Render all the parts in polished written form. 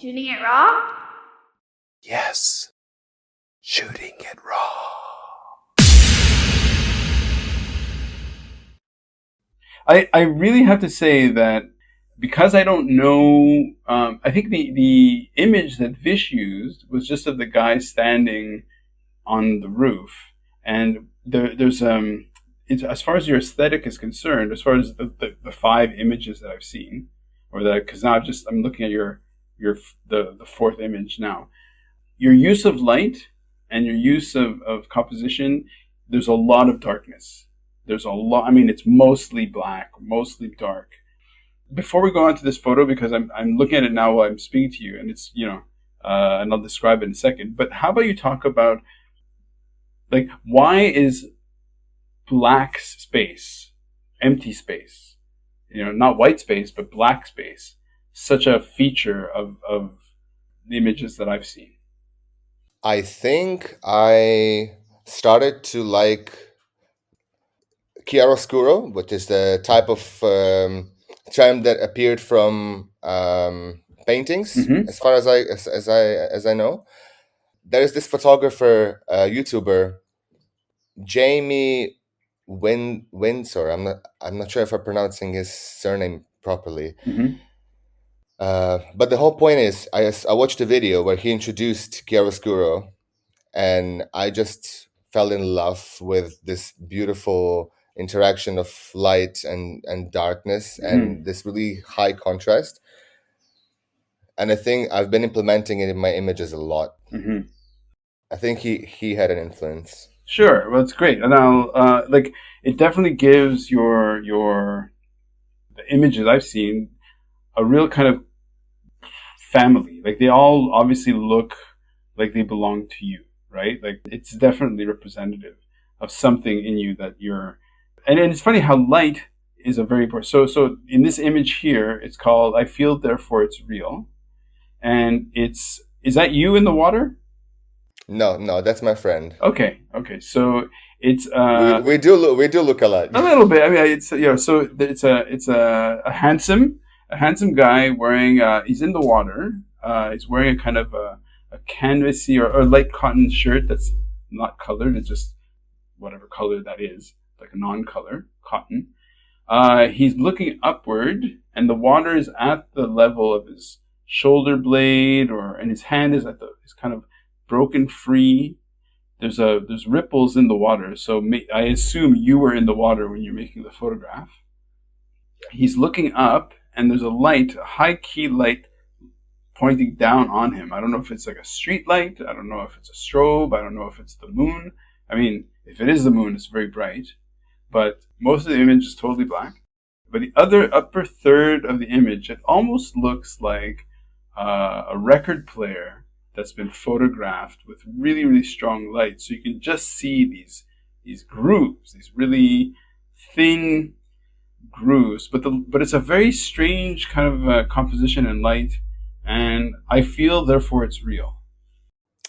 Shooting it raw? Yes. Shooting it raw. I really have to say that because I don't know, I think the image that Vish used was just of the guy standing on the roof, and there's it's, as far as your aesthetic is concerned, as far as the five images that I've seen, or that because now I'm looking at your the fourth image now. Your use of light and your use of composition, there's a lot of darkness. There's a lot. I mean, it's mostly black, mostly dark. Before we go on to this photo, because I'm looking at it now while I'm speaking to you, and it's and I'll describe it in a second. But how about you talk about like why is black space, empty space, not white space, but black space, such a feature of the images that I've seen? I think I started to like chiaroscuro, which is the type of term that appeared from paintings, Mm-hmm. as far as I know. There is this photographer, YouTuber, Jamie Windsor. I'm not sure if I'm pronouncing his surname properly. Mm-hmm. But the whole point is, I watched a video where he introduced chiaroscuro, and I just fell in love with this beautiful interaction of light and darkness and this really high contrast. And I think I've been implementing it in my images a lot. Mm-hmm. I think he had an influence. Sure, well, it's great, and I'll like it definitely gives your the images I've seen a real kind of family. Like they all obviously look like they belong to you, right? Like it's definitely representative of something in you that you're. And it's funny how light is a very important. So in this image here, it's called "I Feel Therefore It's Real," and is that you in the water? No, that's my friend. Okay. So it's We do look alike. a little bit. I mean, it's so it's a handsome guy wearing. He's in the water. He's wearing a kind of a canvasy or light cotton shirt that's not colored. It's just whatever color that is, like a non-color cotton. He's looking upward, and the water is at the level of his shoulder blade, and his hand is is kind of broken free. There's ripples in the water, so I assume you were in the water when you're making the photograph. He's looking up, and there's a high key light, pointing down on him. I don't know if it's like a street light. I don't know if it's a strobe. I don't know if it's the moon. I mean, if it is the moon, it's very bright, but most of the image is totally black. But the other upper third of the image, it almost looks like a record player that's been photographed with really, really strong light. So you can just see these grooves, these really thin grooves. But it's a very strange kind of composition and light, and I feel therefore it's real.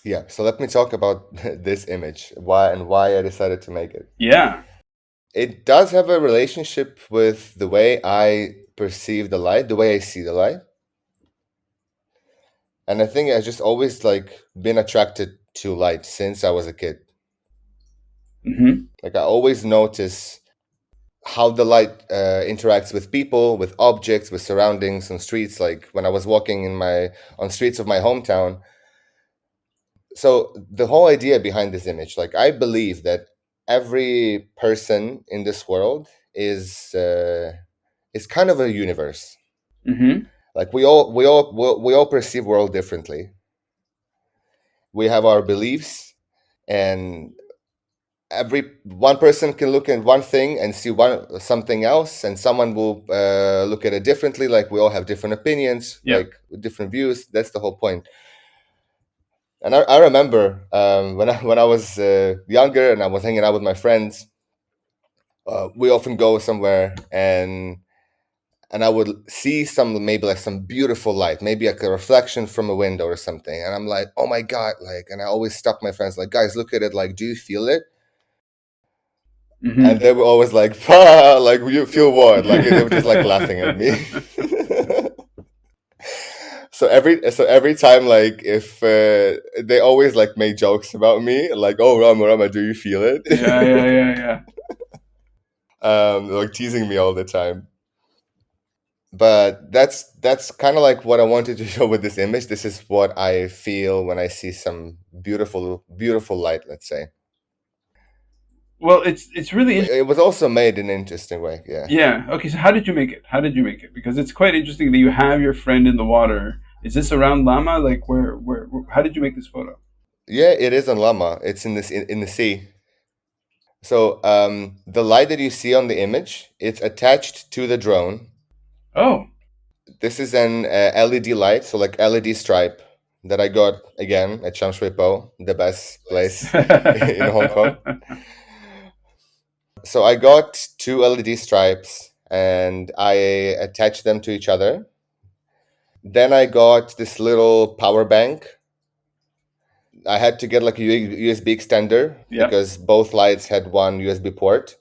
Yeah, so let me talk about this image, why I decided to make it. Yeah. It does have a relationship with the way I perceive the light, the way I see the light. And I think I just always like been attracted to light since I was a kid. Mm-hmm. Like I always notice how the light interacts with people, with objects, with surroundings on streets. Like when I was walking on streets of my hometown. So the whole idea behind this image, like I believe that every person in this world is kind of a universe. Mm-hmm. Like we all perceive world differently. We have our beliefs, and every one person can look at one thing and see something else, and someone will look at it differently. Like we all have different opinions, like different views. That's the whole point. And I remember when I was younger and I was hanging out with my friends, we often go somewhere and I would see maybe like some beautiful light, maybe like a reflection from a window or something, and I'm like, oh my god, like, and I always stop my friends, like, guys, look at it, like, do you feel it? Mm-hmm. And they were always like, "Pah, like you feel what?" Like they were just like laughing at me. every time, like, if they always like make jokes about me, like, oh, Rama, do you feel it? Yeah, yeah, yeah, yeah. Like teasing me all the time. But that's kind of like what I wanted to show with this image. This is what I feel when I see some beautiful light, let's say. Well, it's really interesting. It was also made in an interesting way, yeah. Yeah. Okay. So how did you make it? How did you make it? Because it's quite interesting that you have your friend in the water. Is this around Lama? Like how did you make this photo? Yeah, it is on Lamma. It's in the sea. So the light that you see on the image, it's attached to the drone. Oh. This is an LED light, so like LED stripe that I got again at Shamshui Po, the best place in Hong Kong. So I got two LED stripes and I attached them to each other. Then I got this little power bank. I had to get like a USB extender Yeah. because both lights had one USB port.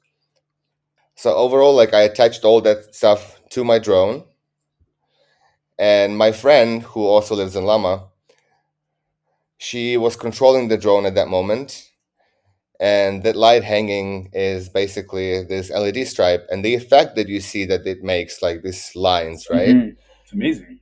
So overall, like I attached all that stuff to my drone. And my friend, who also lives in Lama, she was controlling the drone at that moment. And that light hanging is basically this LED stripe. And the effect that you see that it makes, like these lines, right? It's amazing.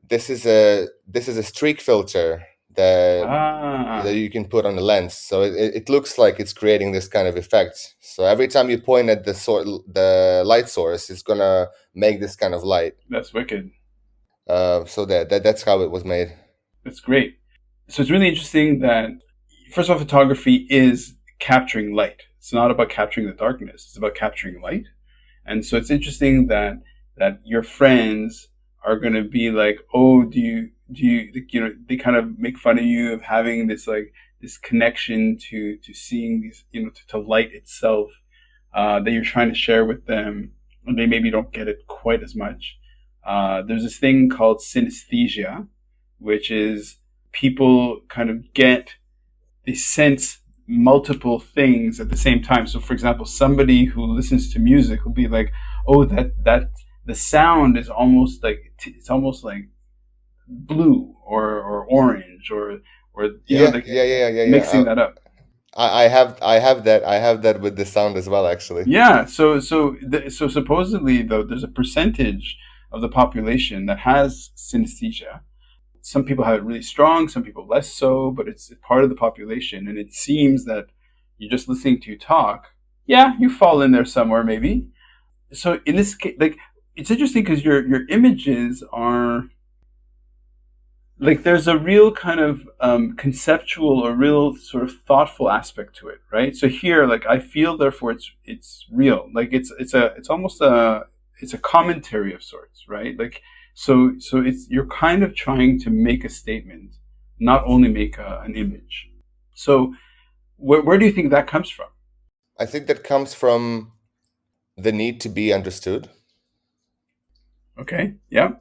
This is a streak filter that Ah, you can put on the lens, so it looks like it's creating this kind of effect. So every time you point at the light source, it's gonna make this kind of light. that's wicked. So that's how it was made. That's great. So it's really interesting that first of all, photography is capturing light. It's not about capturing the darkness. It's about capturing light. And so it's interesting that your friends are going to be like, oh, they kind of make fun of you of having this like this connection to seeing these, to light itself, that you're trying to share with them, and they maybe don't get it quite as much. There's this thing called synesthesia, which is people kind of they sense multiple things at the same time. So, for example, somebody who listens to music will be like, "Oh, that the sound is almost like it's almost like blue or orange or Yeah, like yeah, yeah, yeah, yeah. mixing that up." I have that with the sound as well, actually. Yeah. So supposedly though, there's a percentage of the population that has synesthesia. Some people have it really strong, some people less so, but it's part of the population. And it seems that you're just listening to you talk. Yeah, you fall in there somewhere, maybe. So in this case, like, it's interesting because your images are like there's a real kind of conceptual or real sort of thoughtful aspect to it, right? So here, like, I feel therefore it's real, like it's almost it's a commentary of sorts, right? Like, so it's you're kind of trying to make a statement, not only make an image. So where do you think that comes from? I think that comes from the need to be understood. Okay, yeah.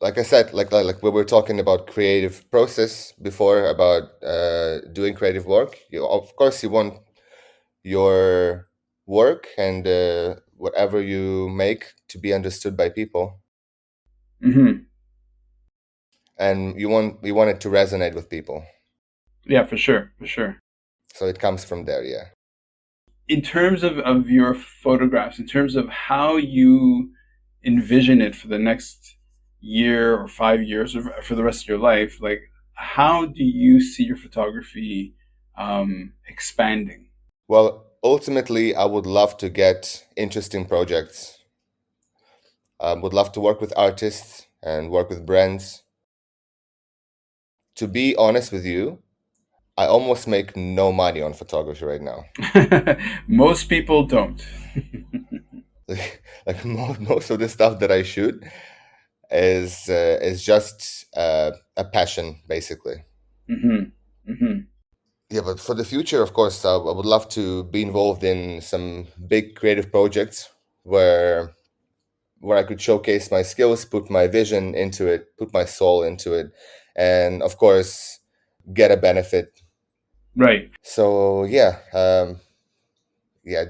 Like I said, like we were talking about creative process before, about doing creative work. You, of course, you want your work and whatever you make to be understood by people, Hmm. and you want it to resonate with people. Yeah, for sure, for sure. So it comes from there, yeah. In terms of your photographs, in terms of how you envision it for the next year or 5 years or for the rest of your life, like, how do you see your photography expanding? Well, ultimately, I would love to get interesting projects. Would love to work with artists and work with brands. To be honest with you, I almost make no money on photography right now. Most people don't. Like most of the stuff that I shoot is just a passion, basically. Hmm. Hmm. Yeah, but for the future, of course, I would love to be involved in some big creative projects where I could showcase my skills, put my vision into it, put my soul into it, and of course, get a benefit. Right. So yeah,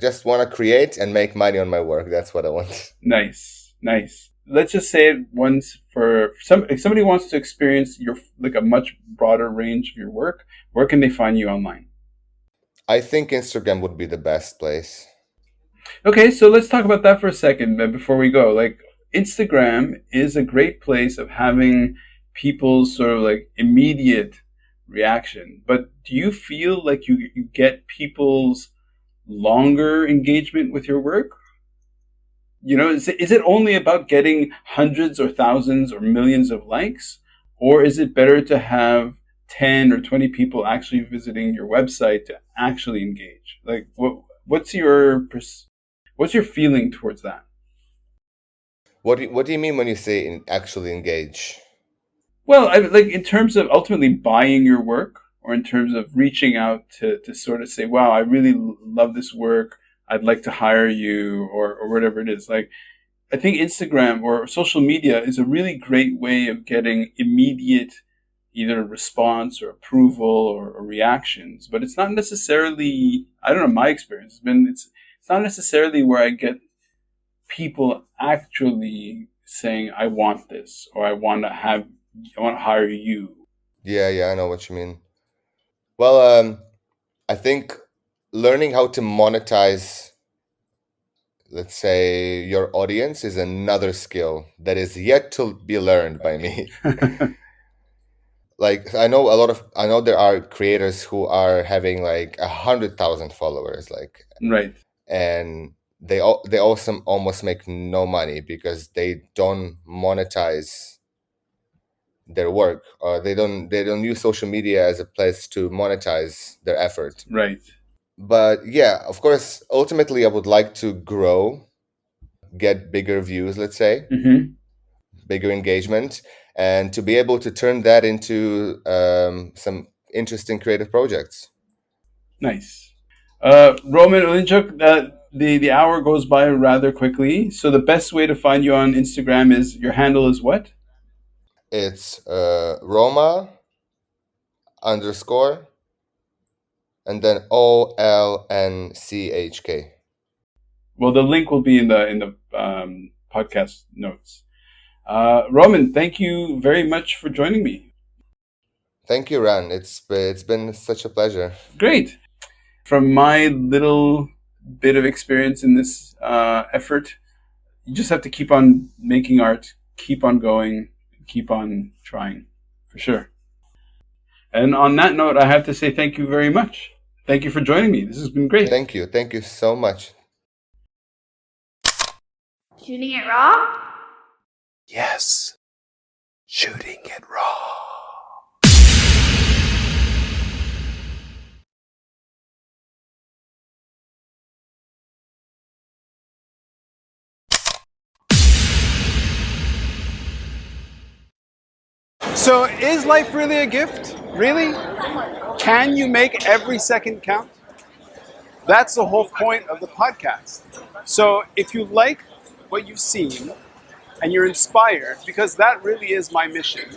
just want to create and make money on my work. That's what I want. Nice. Nice. let's just say it once for some. If somebody wants to experience your like a much broader range of your work, where can they find you online? I think Instagram would be the best place. Okay, so let's talk about that for a second before we go. Like, Instagram is a great place of having people's sort of like immediate reaction. But do you feel like you get people's longer engagement with your work? You know, is it only about getting hundreds or thousands or millions of likes? Or is it better to have 10 or 20 people actually visiting your website to actually engage? Like, what's your feeling towards that? What do you mean when you say actually engage? Well, like in terms of ultimately buying your work, or in terms of reaching out to sort of say, "Wow, I really love this work. I'd like to hire you," or whatever it is. Like, I think Instagram or social media is a really great way of getting immediate either response or approval or reactions. But it's not necessarily, I don't know, my experience has been it's not necessarily where I get people actually saying, I want this, or I want to hire you. Yeah, yeah, I know what you mean. Well, I think learning how to monetize, let's say, your audience is another skill that is yet to be learned by me. Like I know there are creators who are having like 100,000 followers, like, Right, and they also almost make no money because they don't monetize their work, or they don't use social media as a place to monetize their effort. right. But yeah, of course, ultimately I would like to grow, get bigger views, let's say, Hmm. bigger engagement, and to be able to turn that into some interesting creative projects. Nice. Roman Olinchuk, the hour goes by rather quickly. So the best way to find you on Instagram is your handle is what? It's Roma underscore and then OLNCHK. Well, the link will be in the podcast notes. Roman, thank you very much for joining me. Thank you, Ran. It's been such a pleasure. Great. From my little bit of experience in this effort, you just have to keep on making art, keep on going, keep on trying, for sure. And on that note, I have to say thank you very much. Thank you for joining me. This has been great. Thank you so much. Shooting it raw? Yes, shooting it raw. So, is life really a gift? Really? Can you make every second count? That's the whole point of the podcast. So, if you like what you've seen and you're inspired, because that really is my mission,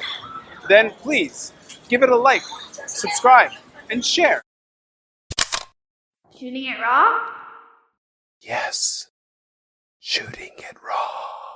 then please give it a like, subscribe, and share. Shooting it raw? Yes, shooting it raw.